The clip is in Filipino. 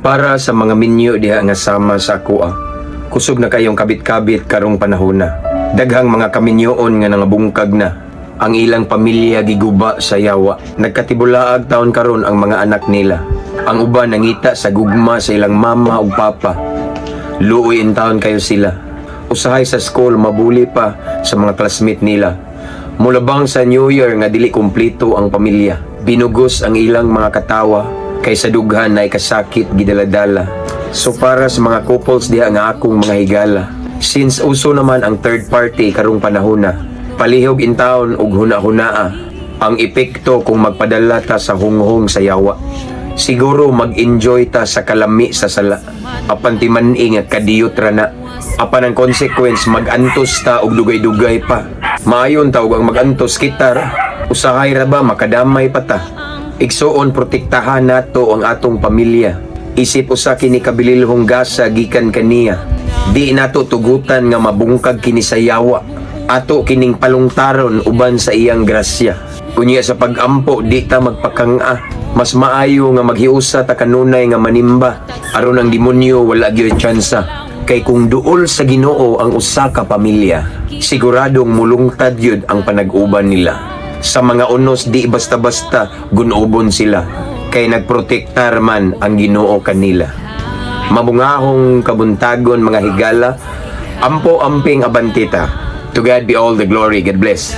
Para sa mga minyo diha nga sama sa ako kusog na kayong kabit-kabit karong panahon na. Daghang mga kaminyoon nga nangabungkag na. Ang ilang pamilya giguba sa yawa. Nagkatibulaag taon karon ang mga anak nila. Ang uban nangita sa gugma sa ilang mama ug papa. Luoy in taon kayo sila. Usahay sa school mabuli pa sa mga classmate nila. Mulabang sa New Year nga dili kumpleto ang pamilya. Binugos ang ilang mga katawa kaysa dughan na ikasakit gidaladala. So para sa mga couples diha nga akong mga higala, since uso naman ang third party karong panahon na, palihog in taon ug huna-hunaa ang epekto kung magpadala ta sa hunghong sa yawa. Siguro mag-enjoy ta sa kalami sa sala. Apan timan-i nga kadiyot ra na. Apan ang consequence mag-antos ta og dugay-dugay pa. Maayon ta og ang mag-antos kita ra. Usahay ra ba makadamay pa ta. Igsuon protektahan nato ang atong pamilya. Isip usa kini kabililhong gasa gikan kaniya. Di nato tugutan nga mabungkag kini sa yawa. Ato kining palungtaron uban sa iyang grasya. Unya sa pag-ampo di ta magpakanga. Mas maayo nga maghiusa ta kanunay nga manimba aron ang demonyo wala gyud tsansa. Kay kung duol sa Ginoo ang usa ka pamilya, siguradong mulungtad yun ang panag-uban nila. Sa mga unos di basta-basta gunubon sila, kay nagprotektar man ang Ginoo kanila. Mabungahong kabuntagon mga higala, ampo amping abantita. To God be all the glory. God bless.